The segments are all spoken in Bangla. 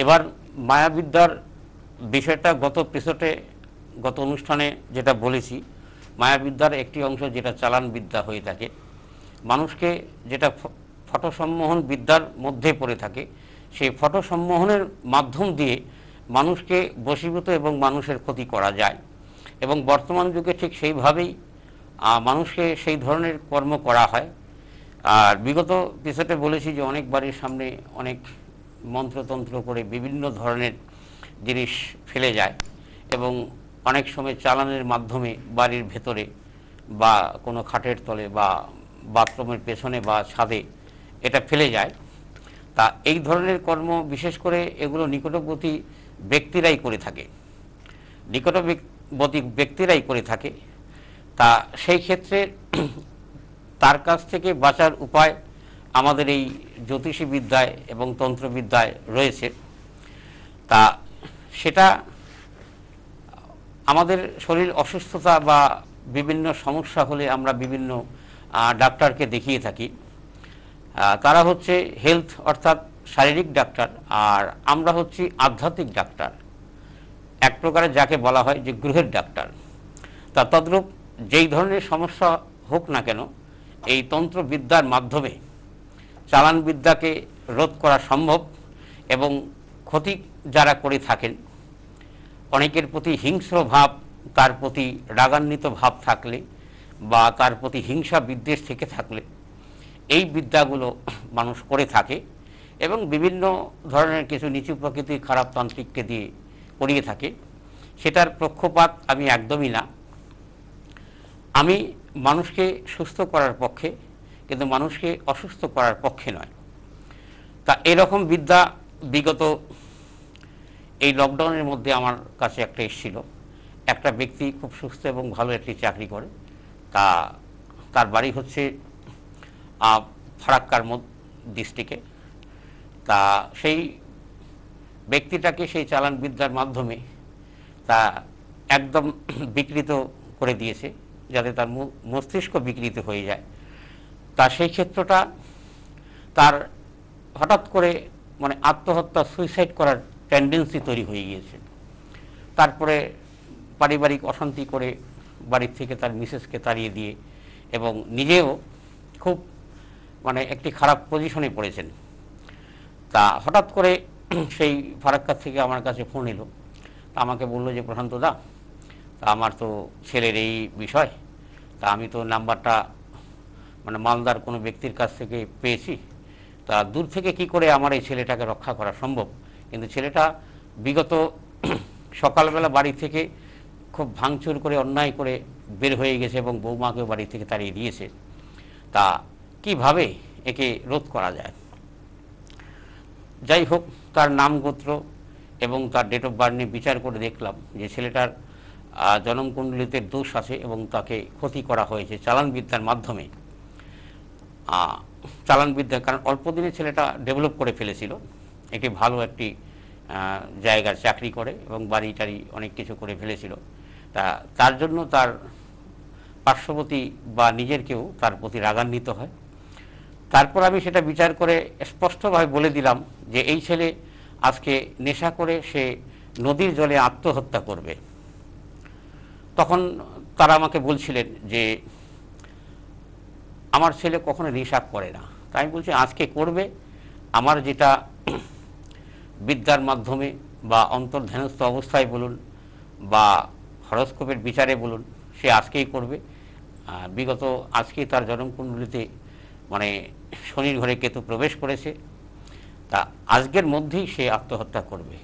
এবার মায়াবিদ্যার বিষয়টা গত এপিসোডে গত অনুষ্ঠানে যেটা বলেছি, মায়াবিদ্যার একটি অংশ যেটা চালান বিদ্যা হয়ে থাকে, মানুষকে যেটা ফটো সম্মোহন বিদ্যার মধ্যে পড়ে থাকে, সেই ফটো সম্মোহনের মাধ্যম দিয়ে মানুষকে বশীভূত এবং মানুষের ক্ষতি করা যায়। এবং বর্তমান যুগে ঠিক সেইভাবেই মানুষকে সেই ধরনের কর্ম করা হয়। আর বিগত এপিসোডে বলেছি যে অনেক বাড়ির সামনে অনেক মন্ত্রতন্ত্র করে বিভিন্ন ধরনের জিনিস ফেলে যায় এবং অনেক সময় চালানের মাধ্যমে বাড়ির ভেতরে বা কোনো খাটের তলে বা বাথরুমের পেছনে বা ছাদে এটা ফেলে যায়। তা এই ধরনের কর্ম বিশেষ করে এগুলো নিকটবর্তী ব্যক্তিরাই করে থাকে, নিকটবর্তী ব্যক্তিরাই করে থাকে। তা সেই ক্ষেত্রে তার কাছ থেকে বাঁচার উপায় আমাদের এই জ্যোতিষী বিদ্যায় এবং তন্ত্রবিদ্যায় রয়েছে। তা সেটা আমাদের শরীর অসুস্থতা বা বিভিন্ন সমস্যা হলে আমরা বিভিন্ন ডাক্তারকে দেখিয়ে থাকি। তারা হচ্ছে হেলথ অর্থাৎ শারীরিক ডাক্তার, আর আমরা হচ্ছি আধ্যাত্মিক ডাক্তার, এক প্রকারের যাকে বলা হয় যে গ্রহের ডাক্তার। তা তদ্রূপ যেই ধরনের সমস্যা হোক না কেন, এই তন্ত্রবিদ্যার মাধ্যমে চালান বিদ্যাকে রোধ করা সম্ভব। এবং ক্ষতি যারা করে থাকেন, অনেকের প্রতি হিংস্র ভাব, তার প্রতি রাগান্বিত ভাব থাকলে বা তার প্রতি হিংসা বিদ্বেষ থেকে থাকলে এই বিদ্যাগুলো মানুষ করে থাকে এবং বিভিন্ন ধরনের কিছু নিচু প্রকৃতির খারাপ তান্ত্রিককে দিয়ে করিয়ে থাকে। সেটার পক্ষপাত আমি একদমই না। আমি মানুষকে সুস্থ করার পক্ষে, কিন্তু মানুষকে অসুস্থ করার পক্ষে নয়। তা এরকম বিদ্যা বিগত এই লকডাউনের মধ্যে আমার কাছে একটা এসেছিল। একটা ব্যক্তি খুব সুস্থ এবং ভালো একটি চাকরি করে, তার বাড়ি হচ্ছে ফারাক্কার ডিস্ট্রিক্টে। তা সেই ব্যক্তিটাকে সেই চালান বিদ্যার মাধ্যমে তা একদম বিকৃত করে দিয়েছে, যাতে তার মস্তিষ্ক বিকৃত হয়ে যায়। তা সেই ক্ষেত্রটা তার হঠাৎ করে মানে আত্মহত্যা, সুইসাইড করার টেন্ডেন্সি তৈরি হয়ে গিয়েছে। তারপরে পারিবারিক অশান্তি করে বাড়ির থেকে তার মিসেসকে তাড়িয়ে দিয়ে এবং নিজেও খুব মানে একটি খারাপ পজিশনে পড়েছেন। তা হঠাৎ করে সেই ফারাক্কার থেকে আমার কাছে ফোন এলো। তা আমাকে বললো যে প্রশান্ত দা, তা আমার তো ছেলের এই বিষয়, তা আমি তো নাম্বারটা মানে মালদার কোনো ব্যক্তির কাছ থেকে পেয়েছি। তা দূর থেকে কি করে আমার এই ছেলেটাকে রক্ষা করা সম্ভব? কিন্তু ছেলেটা বিগত সকালবেলা বাড়ি থেকে খুব ভাঙচুর করে অন্যায় করে বের হয়ে গেছে এবং বৌমাকেও বাড়ি থেকে তাড়িয়ে দিয়েছে। তা কিভাবে একে রোধ করা যায়? যাই হোক, তার নাম গোত্র এবং তার ডেট অফ বার্থ নিয়ে বিচার করে দেখলাম যে ছেলেটার জন্মকুণ্ডলিতে দোষ আছে এবং তাকে ক্ষতি করা হয়েছে চালান বিদ্যার মাধ্যমে। চালান বিদ্যা কারণ অল্প দিনে ছেলেটা ডেভেলপ করে ফেলেছিল, একটি ভালো একটি জায়গার চাকরি করে এবং বাড়ি টাড়ি অনেক কিছু করে ফেলেছিল। তা তার জন্য তার পার্শ্ববর্তী বা নিজের কেউ তার প্রতি রাগান্বিত হয়। তারপর আমি সেটা বিচার করে স্পষ্টভাবে বলে দিলাম যে এই ছেলে আজকে নেশা করে সে নদীর জলে আত্মহত্যা করবে। তখন তারা আমাকে বলছিলেন যে আমার ছেলে কখনো নেশা করে না। তাই আমি বলছি আজকে করবে। আমার যেটা বিদ্যার মাধ্যমে বা অন্তর্ধ্যানস্থ অবস্থায় বলুন বা হরস্কোপের বিচারে বলুন, সে আজকেই করবে। বিগত আজকেই তার জন্মকুণ্ডলিতে মানে শনির ঘরে কেতু প্রবেশ করেছে, তা আজকের মধ্যেই সে আত্মহত্যা করবে।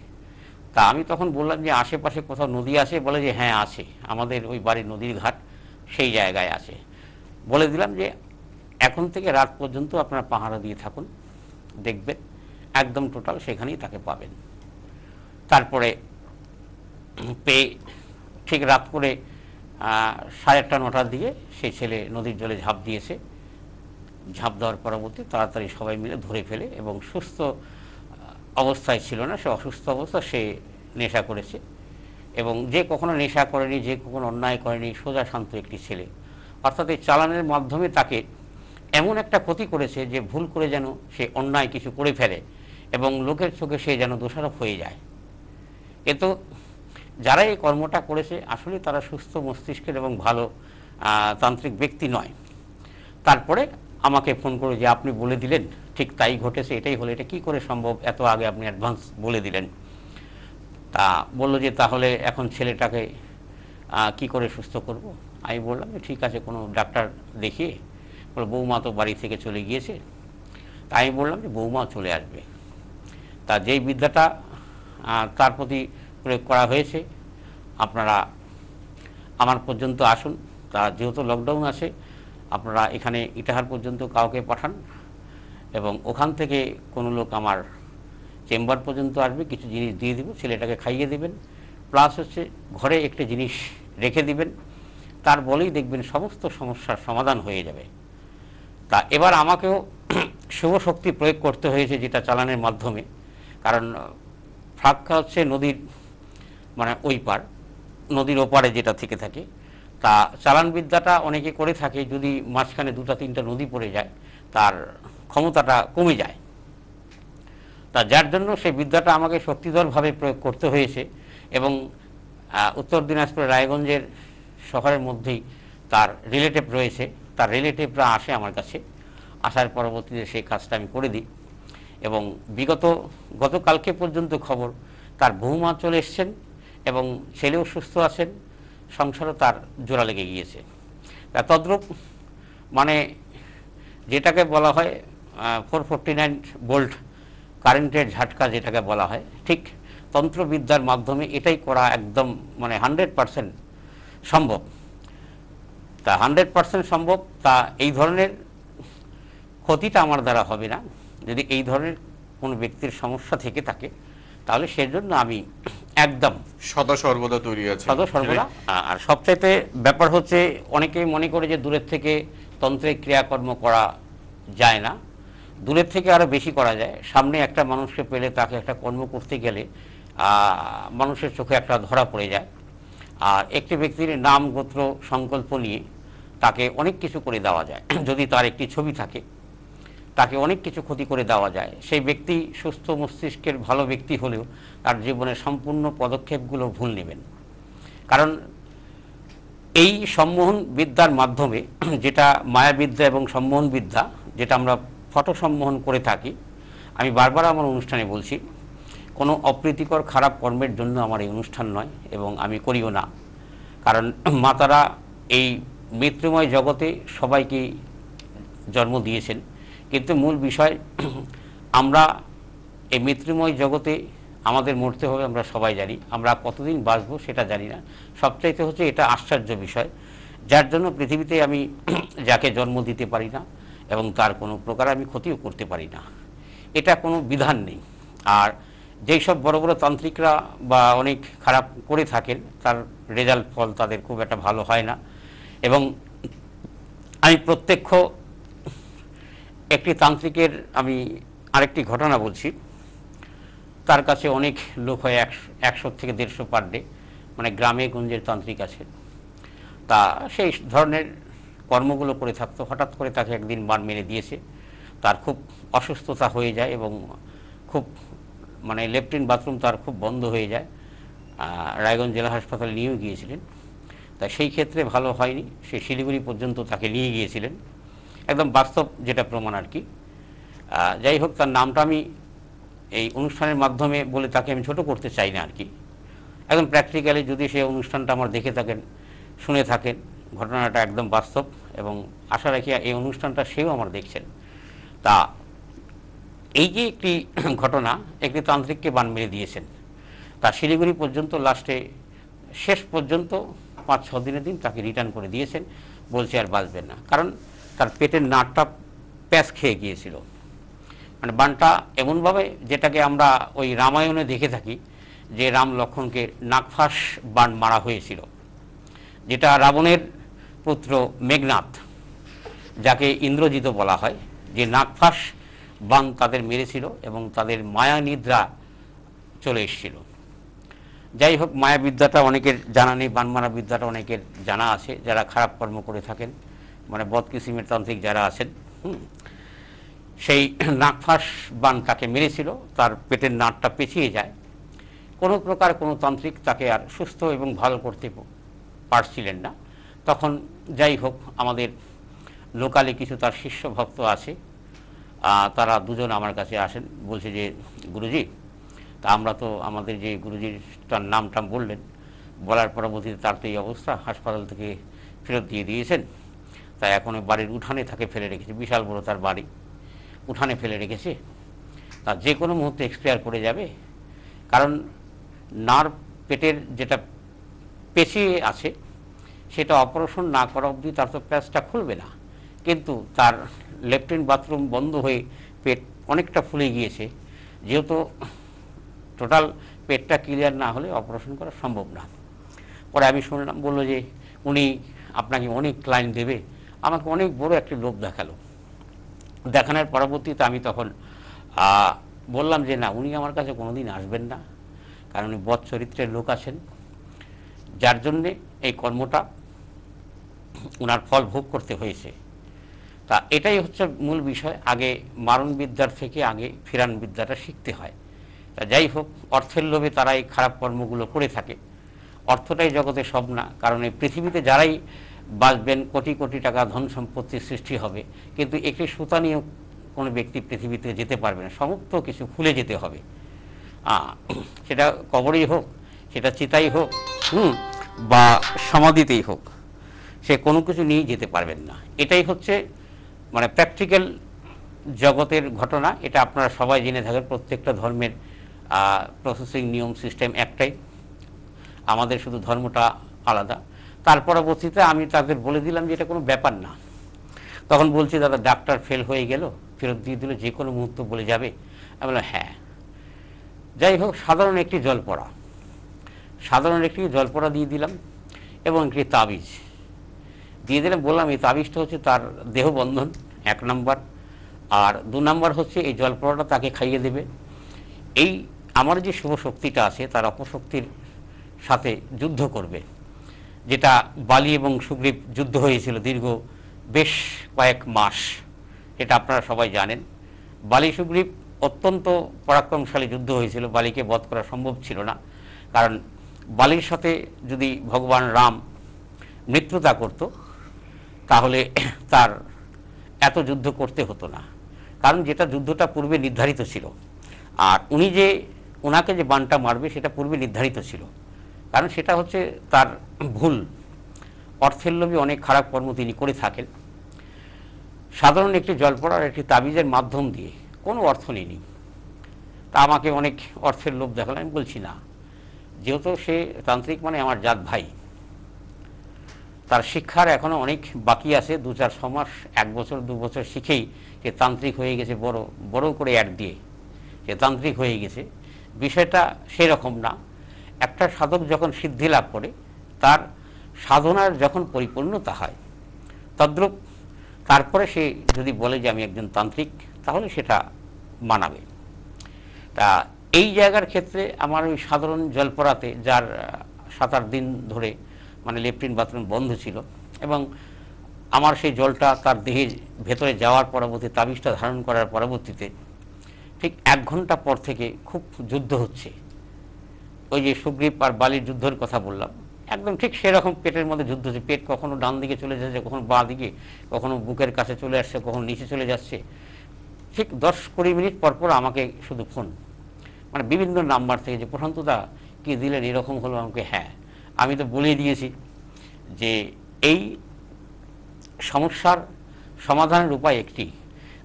তা আমি তখন বললাম যে আশেপাশে কোথাও নদী আছে? বলে যে হ্যাঁ আছে, আমাদের ওই বাড়ির নদীর ঘাট সেই জায়গায় আছে। বলে দিলাম যে এখন থেকে রাত পর্যন্ত আপনারা পাহারা দিয়ে থাকুন, দেখবেন একদম টোটাল সেখানেই তাকে পাবেন। তারপরে পেয়ে ঠিক রাত করে 8:30 9টার দিকে সেই ছেলে নদীর জলে ঝাঁপ দিয়েছে। ঝাঁপ দেওয়ার পরবর্তী তাড়াতাড়ি সবাই মিলে ধরে ফেলে এবং সুস্থ অবস্থায় ছিল না, সে অসুস্থ অবস্থা, সে নেশা করেছে। এবং যে কখনো নেশা করেনি, যে কখনো অন্যায় করেনি, সোজা শান্ত একটি ছেলে। অর্থাৎ এই চালানের মাধ্যমে তাকে এমন একটা ক্ষতি করেছে যে ভুল করে যেন সে অন্যায় কিছু করে ফেলে এবং লোকের চোখে সে যেন দোষারোপ হয়ে যায়। কিন্তু যারা এই কর্মটা করেছে আসলে তারা সুস্থ মস্তিষ্কের এবং ভালো তান্ত্রিক ব্যক্তি নয়। তারপরে আমাকে ফোন করে যে আপনি বলে দিলেন, ঠিক তাই ঘটেছে, এটাই হলো, এটা কি করে সম্ভব, এত আগে আপনি অ্যাডভান্স বলে দিলেন। তা বললো যে তাহলে এখন ছেলেটাকে কি করে সুস্থ করব। আমি বললাম যে ঠিক আছে, কোনো ডাক্তার দেখিয়ে। বললো বৌমা তো বাড়ি থেকে চলে গিয়েছে। তা আমি বললাম যে বৌমা চলে আসবে। তা যেই বিদ্যাটা তার প্রতি প্রয়োগ করা হয়েছে, আপনারা আমার পর্যন্ত আসুন। তা যেহেতু লকডাউন আছে, আপনারা এখানে ইটাহার পর্যন্ত কাউকে পাঠান এবং ওখান থেকে কোনো লোক আমার চেম্বার পর্যন্ত আসবে, কিছু জিনিস দিয়ে দেবো, ছেলেটাকে খাইয়ে দেবেন, প্লাস হচ্ছে ঘরে একটি জিনিস রেখে দিবেন, তার বলেই দেখবেন সমস্ত সমস্যার সমাধান হয়ে যাবে। তা এবার আমাকেও শুভ শক্তি প্রয়োগ করতে হয়েছে, যেটা চালানের মাধ্যমে। কারণ ফাঁকা হচ্ছে নদীর মানে ওই পার, নদীর ওপারে যেটা থেকে থাকে। তা চালান বিদ্যাটা অনেকে করে থাকে, যদি মাঝখানে 2-3টা নদী পড়ে যায় তার ক্ষমতাটা কমে যায়। তা যার জন্য সেই বিদ্যাটা আমাকে শক্তিধরভাবে প্রয়োগ করতে হয়েছে। এবং উত্তর দিনাজপুরের রায়গঞ্জের শহরের মধ্যেই তার রিলেটিভ রয়েছে, তার রিলেটিভরা আসে আমার কাছে, আসার পরবর্তীতে সেই কাজটা আমি করে দিই। এবং গতকালকে পর্যন্ত খবর, তার বৌমা চলে এসছেন এবং ছেলেও সুস্থ আছেন, সংসারও তার জোড়া লেগে গিয়েছে। তা তদ্রূপ মানে যেটাকে বলা হয় 449 ভোল্ট কারেন্টের ঝাটকা যেটাকে বলা হয়, ঠিক তন্ত্রবিদ্যার মাধ্যমে এটাই করা একদম মানে 100% সম্ভব। তা 100% সম্ভব। তা এই ধরনের ক্ষতিটা আমার দ্বারা হবে না। যদি এই ধরনের কোনো ব্যক্তির সমস্যা থেকে থাকে তাহলে সেজন্য আমি একদম সদা সর্বদা তৈরি আছে, সদা সর্বদা। আর সবচাইতে ব্যাপার হচ্ছে, অনেকেই মনে করে যে দূরের থেকে তন্ত্রের ক্রিয়াকর্ম করা যায় না। দূরের থেকে আরও বেশি করা যায়। সামনে একটা মানুষকে পেলে তাকে একটা কর্ম করতে গেলে মানুষের চোখে একটা ধরা পড়ে যায়। আর একটি ব্যক্তির নাম গোত্র সংকল্প নিয়ে তাকে অনেক কিছু করে দেওয়া যায়। যদি তার একটি ছবি থাকে, তাকে অনেক কিছু ক্ষতি করে দেওয়া যায়। সেই ব্যক্তি সুস্থ মস্তিষ্কের ভালো ব্যক্তি হলেও তার জীবনের সম্পূর্ণ পদক্ষেপগুলো ভুল নেবেন। কারণ এই সম্মোহন বিদ্যার মাধ্যমে, যেটা মায়াবিদ্যা এবং সম্মোহন বিদ্যা, যেটা আমরা ফটো সম্মোহন করে থাকি, আমি বারবার আমার অনুষ্ঠানে বলছি, কোনো অপ্রীতিকর খারাপ কর্মের জন্য আমার এই অনুষ্ঠান নয় এবং আমি করিও না। কারণ মাতারা এই মৃত্যুময় জগতে সবাইকে জন্ম দিয়েছেন, কিন্তু মূল বিষয় আমরা এই মৃত্যুময় জগতে আমাদের মরতে হবে, আমরা সবাই জানি। আমরা কতদিন বাঁচবো সেটা জানি না। সবচাইতে হচ্ছে এটা আশ্চর্য বিষয়, যার জন্য পৃথিবীতে আমি যাকে জন্ম দিতে পারি না এবং তার কোনো প্রকার আমি ক্ষতিও করতে পারি না, এটা কোনো বিধান নেই। আর যেই সব বড় বড় তান্ত্রিকরা বা অনেক খারাপ করে থাকেন, তার রেজাল্ট ফল তাদের খুব একটা ভালো হয় না। এবং আমি প্রত্যক্ষ একটি তান্ত্রিকের আমি আরেকটি ঘটনা বলছি। তার কাছে অনেক লোক হয়, 100 থেকে 150 পার ডে, মানে গ্রামে গঞ্জের তান্ত্রিক আছে। তা সেই ধরনের কর্মগুলো করে থাকতো। হঠাৎ করে তাকে একদিন বান মেরে দিয়েছে, তার খুব অসুস্থতা হয়ে যায় এবং খুব মানে ল্যাট্রিন বাথরুম তার খুব বন্ধ হয়ে যায়। রায়গঞ্জ জেলা হাসপাতালে নিয়েও গিয়েছিলেন। তা সেই ক্ষেত্রে ভালো হয়নি, সে শিলিগুড়ি পর্যন্ত তাকে নিয়ে গিয়েছিলেন, একদম বাস্তব যেটা প্রমাণ আর কি। যাই হোক, তার নামটা আমি এই অনুষ্ঠানের মাধ্যমে বলে তাকে আমি ছোট করতে চাই না আর কি। একদম প্র্যাকটিক্যালি যদি সেই অনুষ্ঠানটা আমার দেখে থাকেন, শুনে থাকেন, ঘটনাটা একদম বাস্তব এবং আশা রাখি এই অনুষ্ঠানটা সেও আমার দেখছেন। তা এই যে একটি ঘটনা, একটি তান্ত্রিককে বান মেরে দিয়েছেন, তা শিলিগুড়ি পর্যন্ত লাস্টে শেষ পর্যন্ত 5-6 দিনের দিন তাকে রিটার্ন করে দিয়েছেন, বলছে আর বাঁচবেন না। কারণ তার পেটের নাড়টা প্যাঁচ খেয়ে গিয়েছিল। মানে বানটা এমনভাবে, যেটাকে আমরা ওই রামায়ণে দেখে থাকি যে রাম লক্ষ্মণকে নাগফাঁস বান মারা হয়েছিল, যেটা রাবণের পুত্র মেঘনাদ, যাকে ইন্দ্রজিৎ বলা হয়, যে নাগফাঁস বান তাদের মেরেছিল এবং তাদের মায়া নিদ্রা চলে এসেছিল। যাই হোক, মায়াবিদ্যাটা অনেকের জানা নেই, বান মারা বিদ্যাটা অনেকের জানা আছে, যারা খারাপ কর্ম করে থাকেন, মানে বদকিসিমের তান্ত্রিক যারা আছেন। সেই নাগফাঁস বান তাকে মেরেছিল, তার পেটের নাড়টা পেঁচিয়ে যায়। কোনো প্রকার কোনো তান্ত্রিক তাকে আর সুস্থ এবং ভালো করতে পারছিলেন না। তখন যাই হোক, আমাদের লোকালে কিছু তার শিষ্য ভক্ত আছে, তারা দুজন আমার কাছে আসেন, বলছে যে গুরুজি, তা আমরা তো আমাদের যে গুরুজির তার নামটা বললেন, বলার পরবর্তীতে তার তো এই অবস্থা, হাসপাতাল থেকে ফেরত দিয়ে দিয়েছেন, তাই এখন ওই বাড়ির উঠানে তাকে ফেলে রেখেছে, বিশাল বড় তার বাড়ি, উঠানে ফেলে রেখেছে, তা যে কোনো মুহূর্তে এক্সপায়ার করে যাবে। কারণ নার্ভ পেটের যেটা পেঁচিয়ে আছে সেটা অপারেশন না করা অবধি তার তো প্যাচটা খুলবে না, কিন্তু তার ল্যাট্রিন বাথরুম বন্ধ হয়ে পেট অনেকটা ফুলে গিয়েছে, যেহেতু টোটাল পেটটা ক্লিয়ার না হলে অপারেশন করা সম্ভব না। পরে আমি শুনলাম, বললো যে উনি আপনাকে অনেক ক্লায়েন্ট দেবে, আমাকে অনেক বড় একটি লোভ দেখালো। দেখানোর পরবর্তীতে আমি তখন বললাম যে না, উনি আমার কাছে কোনোদিন আসবেন না, কারণ উনি বদ চরিত্রের লোক আছেন, যার জন্যে এই কর্মটা ওনার ফল ভোগ করতে হয়েছে। তা এটাই হচ্ছে মূল বিষয়, আগে মারণ বিদ্যার থেকে আগে ফিরান বিদ্যাটা শিখতে হয়। তা যাই হোক, অর্থের লোভে তারা এই খারাপ কর্মগুলো করে থাকে। অর্থটাই জগতে সব না, কারণ এই পৃথিবীতে যারাই বাঁচবেন, কোটি কোটি টাকা ধন সম্পত্তির সৃষ্টি হবে, কিন্তু একটি সুতা নিয়েও কোনো ব্যক্তি পৃথিবীতে যেতে পারবে না, সমস্ত কিছু খুলে যেতে হবে। সেটা কবরেই হোক, সেটা চিতাই হোক, বা সমাধিতেই হোক, সে কোনো কিছু নিয়েই যেতে পারবেন না। এটাই হচ্ছে মানে প্র্যাকটিক্যাল জগতের ঘটনা। এটা আপনারা সবাই জেনে থাকেন, প্রত্যেকটা ধর্মের প্রসেসিং নিয়ম সিস্টেম একটাই, আমাদের শুধু ধর্মটা আলাদা। তার পরবর্তীতে আমি তাদের বলে দিলাম যে এটা কোনো ব্যাপার না। তখন বলছি, দাদা ডাক্তার ফেল হয়ে গেল, ফেরত দিয়ে দিল, যে কোনো মুহূর্ত বলে যাবে। আমি বললাম হ্যাঁ। যাই হোক, সাধারণ একটি জলপড়া দিয়ে দিলাম এবং একটি তাবিজ দিয়ে দিলাম। বললাম এই তাবিজটা হচ্ছে তার দেহবন্ধন 1 নম্বর, আর 2 নম্বর হচ্ছে এই জলপড়াটা তাকে খাইয়ে দেবে। এই আমার যে শুভ শক্তিটা আছে তার অপশক্তির সাথে যুদ্ধ করবে, যেটা বালি এবং সুগ্রীব যুদ্ধ হয়েছিল দীর্ঘ বেশ কয়েক মাস, এটা আপনারা সবাই জানেন। বালি সুগ্রীব অত্যন্ত পরাক্রমশালী যুদ্ধ হয়েছিল, বালিকে বধ করা সম্ভব ছিল না, কারণ বালির সাথে যদি ভগবান রাম মিত্রতা করত তাহলে তার এত যুদ্ধ করতে হতো না, কারণ যেটা যুদ্ধটা পূর্বে নির্ধারিত ছিল, আর ওনাকে যে বানটা মারবে সেটা পূর্বে নির্ধারিত ছিল, কারণ সেটা হচ্ছে তার ভুল। অর্থের লোভে অনেক খারাপ কর্ম তিনি করে থাকেন। সাধারণ একটি জলপড়ার একটি তাবিজের মাধ্যম দিয়ে কোনো অর্থ নেই, তা আমাকে অনেক অর্থের লোভ দেখালো। আমি বলছি না, যেহেতু সে তান্ত্রিক মানে আমার জাত ভাই, তার শিক্ষার এখনো অনেক বাকি আছে, 2-4 মাস, 1 বছর 2 বছর শিখেই সে তান্ত্রিক হয়ে গেছে, বড় বড় করে অ্যাড দিয়ে সে তান্ত্রিক হয়ে গেছে। বিষয়টা সেরকম না। একটা সাধক যখন সিদ্ধি লাভ করে, তার সাধনার যখন পরিপূর্ণতা হয়, তদ্রূপ তারপরে সে যদি বলে যে আমি একজন তান্ত্রিক, তাহলে সেটা মানাবে। তা এই জায়গার ক্ষেত্রে আমার ওই সাধারণ জলপড়াতে, যার 7-8 দিন ধরে মানে ল্যাট্রিন বাথরুম বন্ধ ছিল, এবং আমার সেই জলটা তার দেহের ভেতরে যাওয়ার পরবর্তী তাবিজটা ধারণ করার পরবর্তীতে ঠিক 1 ঘন্টা পর থেকে খুব যুদ্ধ হচ্ছে। ওই যে সুগ্রীব আর বালির যুদ্ধের কথা বললাম, একদম ঠিক সেরকম পেটের মধ্যে যুদ্ধ হচ্ছে। পেট কখনো ডান দিকে চলে যাচ্ছে, কখনো বাঁ দিকে, কখনো বুকের কাছে চলে আসছে, কখনো নিচে চলে যাচ্ছে। ঠিক 10-20 মিনিট পর পর আমাকে শুধু ফোন, মানে বিভিন্ন নাম্বার থেকে, যে প্রশান্তদা কি দিলেন, এরকম হলো। আমাকে হ্যাঁ, আমি তো বলেই দিয়েছি যে এই সমস্যার সমাধানের উপায় একটি,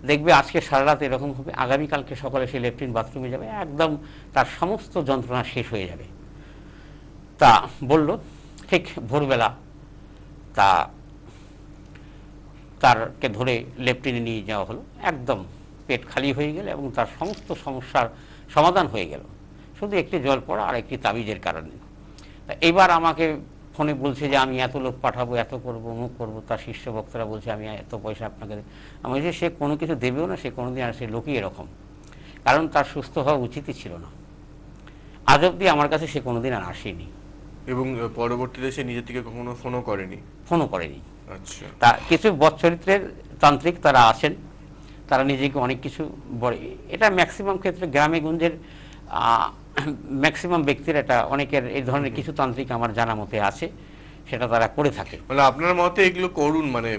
দেখবে আজকে সারা রাত এরকম হবে, আগামীকালকে সকালে সে ল্যাট্রিন বাথরুমে যাবে, একদম তার সমস্ত যন্ত্রণা শেষ হয়ে যাবে। তা বলল, ঠিক ভোরবেলা তারকে ধরে ল্যাট্রিনে নিয়ে যাওয়া হলো, একদম পেট খালি হয়ে গেল এবং তার সমস্ত সমস্যার সমাধান হয়ে গেল, শুধু একটি জল পড়া আর একটি তাবিজের কারণে। তা এবার আমাকে ফোনে বলছে যে আমি এত লোক পাঠাবো, এত করবো, অমুক করবো। তার শিষ্য ভক্তরা বলছে আমি এত পয়সা আপনাকে। আমি বলছি সে কোনো কিছু দেবেও না, সে কোনোদিন, আর সে লোকই এরকম, কারণ তার সুস্থ হওয়া উচিতই ছিল না। আজ অব্দি আমার কাছে সে কোনোদিন আর আসেনি, এবং পরবর্তীতে সে নিজের থেকে কখনো ফোনও করেনি। আচ্ছা। তা তা কিছু বৎ চরিত্রের তান্ত্রিক তারা আছেন, তারা নিজেকে অনেক কিছু বলে। এটা ম্যাক্সিমাম ক্ষেত্রে গ্রামে গঞ্জের ম্যাক্সিমাম ব্যক্তির, এটা অনেকের এই ধরনের কিছু তান্ত্রিক আমার জানা মতে আছে, সেটা তারা করে থাকে। মানে আপনার মতে এগুলো করুন, মানে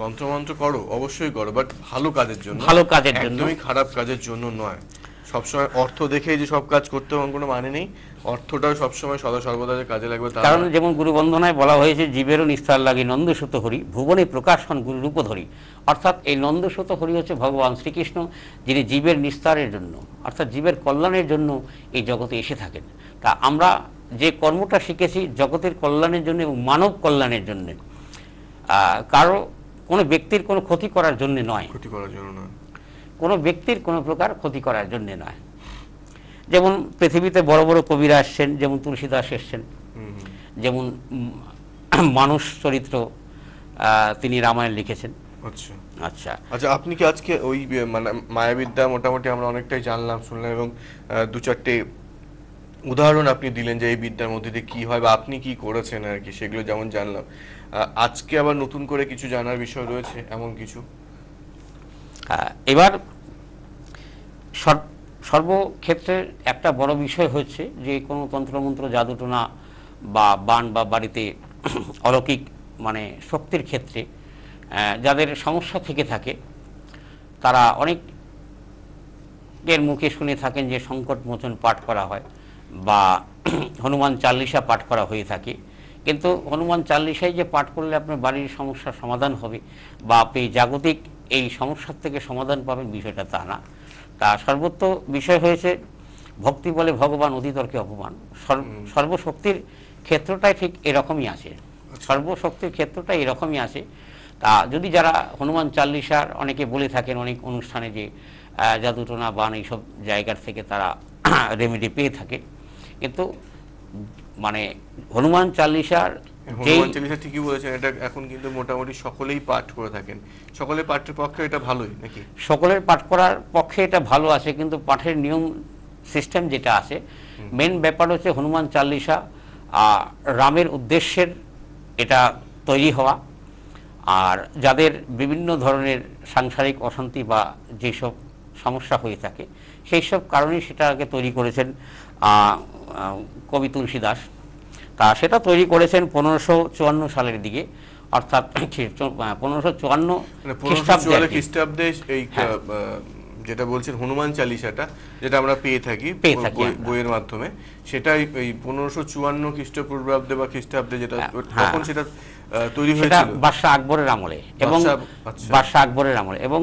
তন্ত্রমন্ত্র করো অবশ্যই করো, বাট ভালো কাজের জন্য, ভালো কাজের জন্য, একদমই খারাপ কাজের জন্য নয়। সবসময় অর্থ দেখেই যে সব কাজ করতে হবে কোনো মানে নেই, অর্থটাও সবসময় সদা সর্বদা যে কাজে লাগবে তা কারণ নয়। যেমন গুরু বন্দনায় বলা হয়েছে, জীবেরও নিস্তার লাগে নন্দসুত হরি, ভুবনে প্রকাশ হন গুরু রূপধরি। অর্থাৎ এই নন্দসুত হরি হচ্ছে ভগবান শ্রীকৃষ্ণ, যিনি জীবের নিস্তারের জন্য অর্থাৎ জীবের কল্যাণের জন্য এই জগতে এসে থাকেন। তা আমরা যে কর্মটা শিখেছি জগতের কল্যাণের জন্য এবং মানব কল্যাণের জন্য, কারো কোনো ব্যক্তির কোনো ক্ষতি করার জন্য নয়, ক্ষতি করার জন্য নয়, কোনো ব্যক্তির কোনো প্রকার ক্ষতি করার জন্য নয়। যেমন পৃথিবীতে বড় বড় কবিরা এসছেন, যেমন তুলসীদাস এসছেন, যেমন মানুষ চরিত্র তিনি রামায়ণ লিখেছেন। আচ্ছা আচ্ছা আচ্ছা, আপনি কি আজকে ওই মানে মায়াবিদ্যা মোটামুটি আমরা অনেকটাই জানলাম, শুনলাম, এবং দু চারটে উদাহরণ আপনি দিলেন যে এই বিদ্যার মধ্যে দিয়ে কি হয় বা আপনি কি করেছেন আর কি, সেগুলো যেমন জানলাম। আজকে আবার নতুন করে কিছু জানার বিষয় রয়েছে এমন কিছু? এবার সর্বক্ষেত্রে একটা বড় বিষয় হচ্ছে যে কোনো তন্ত্রমন্ত্র জাদুটোনা বা বান বা বাড়িতে অলৌকিক মানে শক্তির ক্ষেত্রে যাদের সমস্যা থেকে থাকে, তারা অনেকের মুখে শুনে থাকেন যে সংকট মোচন পাঠ করা হয় বা হনুমান চাল্লিশা পাঠ করা হয়ে থাকে। কিন্তু হনুমান চাল্লিশাই যে পাঠ করলে আপনার বাড়ির সমস্যার সমাধান হবে বা আপনি জাগতিক এই সমস্যার থেকে সমাধান পাবেন, বিষয়টা তা না। তা সর্বত্র বিষয় হয়েছে ভক্তি বলে ভগবান, অতিতর্কে অপমান। সর্বশক্তির ক্ষেত্রটাই ঠিক এরকমই আছে, সর্বশক্তির ক্ষেত্রটাই এরকমই আছে। তা যদি যারা হনুমান চাল্লিশার অনেকে বলে থাকেন অনেক অনুষ্ঠানে যে জাদুটোনা বান এইসব জায়গার থেকে তারা রেমেডি পেয়ে থাকে, কিন্তু মানে হনুমান চাল্লিশার হনুমান চালিসা ঠিকই বলেছেন, এটা এখন কিন্তু মোটামুটি সকলেই পাঠ করে থাকেন। সকলের পাঠের পক্ষে এটা ভালোই নাকি? সকলের পাঠ করার পক্ষে এটা ভালো আছে, কিন্তু পাঠের নিয়ম সিস্টেম যেটা আছে, মেন ব্যাপার হচ্ছে হনুমান চাল্লিশা রামের উদ্দেশ্যের এটা তৈরি হওয়া। আর যাদের বিভিন্ন ধরনের সাংসারিক অশান্তি বা যেসব সমস্যা হয়ে থাকে, সেই সব কারণেই সেটাকে তৈরি করেছেন কবি তুলসীদাস। তা সেটা তৈরি করেছেন 1554 সালের দিকে, অর্থাৎ 1554 খ্রিস্টাব্দে এই যেটা বলছেন হনুমান চালিসাটা, যেটা আমরা পেয়ে থাকি বইয়ের মাধ্যমে, সেটাই এই 1554 খ্রিস্টপূর্বাব্দে বা খ্রিস্টাব্দে যেটা তখন সেটা তৈরি হয়েছিল বাদশাহ আকবরের আমলে, এবং বাদশাহ আকবরের আমলে। এবং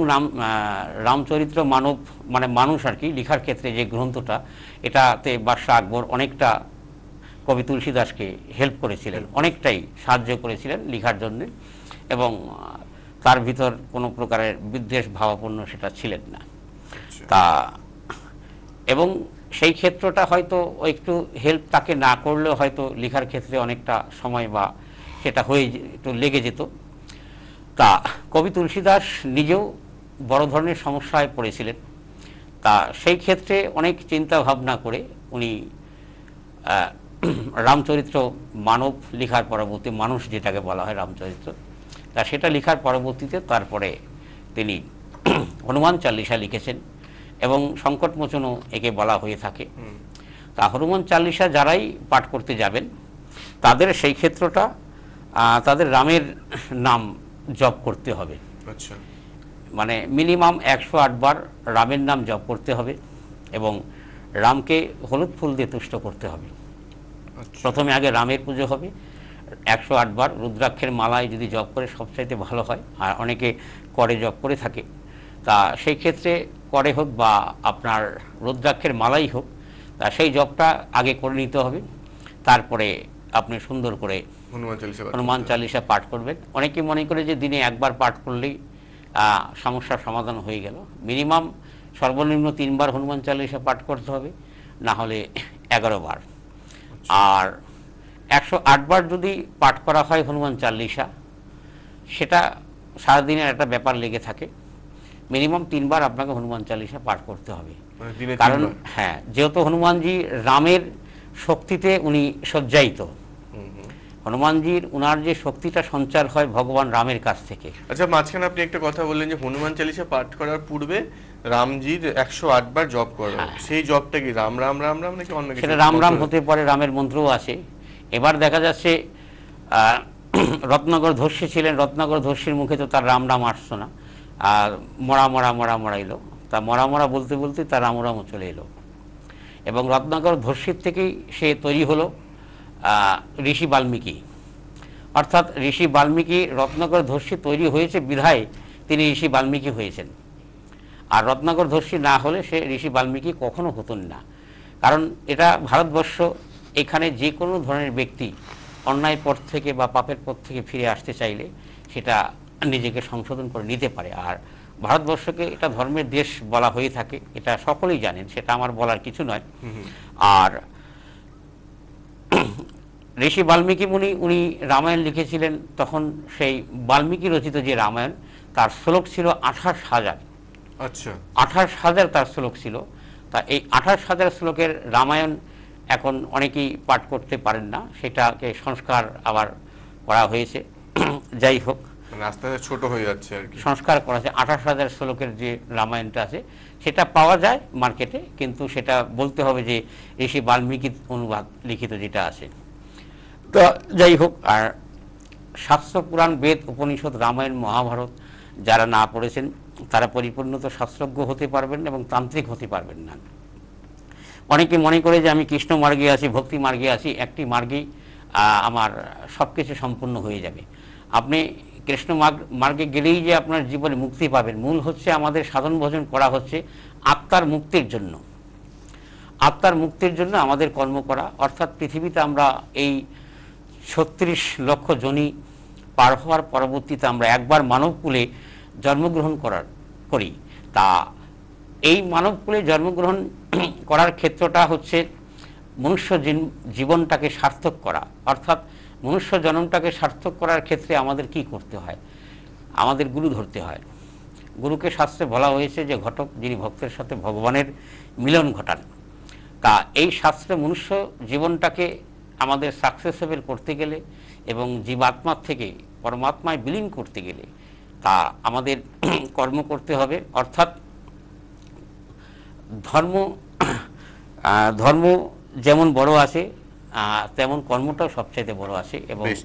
রামচরিত্র মানব মানে মানুষ আর কি লেখার ক্ষেত্রে যে গ্রন্থটা, এটাতে বাদশাহ আকবর অনেকটা কবি তুলসীদাসকে হেল্প করেছিলেন, অনেকটাই সাহায্য করেছিলেন লেখার জন্য, এবং তার ভিতর কোনো প্রকারের বিদ্বেষ ভাবাপন্ন সেটা ছিলেন না। তা এবং সেই ক্ষেত্রটা হয়তো একটু হেল্প তাকে না করলেও হয়তো লেখার ক্ষেত্রে অনেকটা সময় বা সেটা হয়ে একটু লেগে যেত। তা কবি তুলসীদাস নিজেও বড় ধরনের সমস্যায় পড়েছিলেন। তা সেই ক্ষেত্রে অনেক চিন্তা ভাবনা করে উনি রামচরিত্র মানব লেখার পরবর্তী, মানুষ যেটাকে বলা হয় রামচরিত্র, তা সেটা লেখার পরবর্তীতে তারপরে তিনি হনুমান চাল্লিশা লিখেছেন, এবং সংকটমোচনও একে বলা হয়ে থাকে। তা হনুমান চাল্লিশা যারাই পাঠ করতে যাবেন, তাদের সেই ক্ষেত্রটা তাদের রামের নাম জপ করতে হবে। আচ্ছা, মানে মিনিমাম 108 বার রামের নাম জপ করতে হবে, এবং রামকে হলুদ ফুল দিয়ে তুষ্ট করতে হবে। প্রথমে আগে রামের পুজো হবে, 108 বার রুদ্রাক্ষের মালায় যদি জপ করে সবচাইতে ভালো হয়, আর অনেকে করে জপ করে থাকে। তা সেই ক্ষেত্রে করে হোক বা আপনার রুদ্রাক্ষের মালাই হোক, তা সেই জপটা আগে করে নিতে হবে। তারপরে আপনি সুন্দর করে হনুমান চালিসা পাঠ করবেন। অনেকে মনে করে যে দিনে একবার পাঠ করলেই সমস্যার সমাধান হয়ে গেল। মিনিমাম সর্বনিম্ন 3 বার হনুমান চালিসা পাঠ করতে হবে, না হলে 11 বার। আর 108 বার যদি পাঠ করা হয় হনুমান চাল্লিশা, সেটা সারাদিনের একটা ব্যাপার লেগে থাকে। মিনিমাম 3 বার আপনাকে হনুমান চাল্লিশা পাঠ করতে হবে। কারণ যেহেতু হনুমানজি রামের শক্তিতে উনি সজ্জায়িত, হনুমানজির উনার যে শক্তিটা সঞ্চার হয় ভগবান রামের কাছ থেকে। আচ্ছা, মাঝখানে আপনি একটা কথা বললেন যে হনুমান চালিসা পাঠ করার পূর্বে রামজির 108 বার জপ করা, সেই জপটা কি রাম রাম রাম রাম নাকি অন্য কিছু? সেটা রাম রাম হতে পারে, রামের মন্ত্রও আছে। এবার দেখা যাচ্ছে রত্নাকর ধর্ষী ছিলেন, রত্নাকর ধর্ষীর মুখে তো তার রাম রাম আসতো না, আর মরা মরা মরা মরা এলো, তা মরা মরা বলতে বলতে তার রাম রামও চলে এলো। এবং রত্নাকর ধর্ষীর থেকেই সে তৈরি হলো ঋষি বাল্মীকি। অর্থাৎ ঋষি বাল্মীকি, রত্নাকর ধর্ষী তৈরি হয়েছে বিধায় তিনি ঋষি বাল্মীকি হয়েছেন। আর রত্নাকর ধর্ষী না হলে সে ঋষি বাল্মীকি কখনো হতেন না। কারণ এটা ভারতবর্ষ, এখানে যে কোনো ধরনের ব্যক্তি অন্যায় পথ থেকে বা পাপের পথ থেকে ফিরে আসতে চাইলে সেটা নিজেকে সংশোধন করে নিতে পারে। আর ভারতবর্ষকে এটা ধর্মের দেশ বলা হয়ে থাকে, এটা সকলেই জানেন, সেটা আমার বলার কিছু নয়। আর ঋষি বাল্মীকি মুনি, উনি রামায়ণ লিখেছিলেন, তখন সেই বাল্মীকি রচিত যে রামায়ণ, তার শ্লোক ছিল 28,000। আচ্ছা, 28,000 তার শ্লোক ছিল। তা এই 28,000 শ্লোকের রামায়ণ এখন অনেকেই পাঠ করতে পারেন না, সেটাকে সংস্কার আবার করা হয়েছে। যাই হোক, মানে আস্তে আস্তে ছোট হয়ে যাচ্ছে আর কি। সংস্কার করা আছে। 28,000 শ্লোকের যে রামায়ণটা আছে সেটা পাওয়া যায় মার্কেটে, কিন্তু সেটা বলতে হবে যে ঋষি বাল্মীকির অনুবাদ লিখিত যেটা আছে। তো যাই হোক, আর শাস্ত্র, পুরাণ, বেদ, উপনিষদ, রামায়ণ, মহাভারত যারা না পড়েছেন তারা পরিপূর্ণত শাস্ত্রজ্ঞ হতে পারবেন এবং তান্ত্রিক হতে পারবেন না। অনেকে মনে করে যে আমি কৃষ্ণ মার্গে আছি, ভক্তি মার্গে আছি, একটি মার্গেই আমার সব কিছু সম্পূর্ণ হয়ে যাবে। আপনি কৃষ্ণ মার্গে গেলেই যে আপনার জীবনে মুক্তি পাবেন, মূল হচ্ছে আমাদের সাধন ভজন করা হচ্ছে আত্মার মুক্তির জন্য। আত্মার মুক্তির জন্য আমাদের কর্ম করা, অর্থাৎ পৃথিবীতে আমরা এই 36 লক্ষ জনি পার হওয়ার পরবর্তীতে আমরা একবার মানবকুলে জন্মগ্রহণ করি। তা এই মানবকুলে জন্মগ্রহণ করার ক্ষেত্রটা হচ্ছে মনুষ্য জীবনটাকে সার্থক করা। অর্থাৎ মনুষ্য জন্মটাকে সার্থক করার ক্ষেত্রে আমাদের কি করতে হয়? আমাদের গুরু ধরতে হয়। গুরুকে শাস্ত্রে বলা হয়েছে যে ঘটক, যিনি ভক্তের সাথে ভগবানের মিলন ঘটান। তা এই শাস্ত্রে মনুষ্য জীবনটাকে আমাদের সাকসেসেবল করতে গেলে এবং জীবাত্মার থেকে পরমাত্মায় বিলীন করতে গেলে তা আমাদের কর্ম করতে হবে। অর্থাৎ ধর্ম যেমন বড় আছে তেমন কর্মটাও সবচাইতে বড় আছে। এবং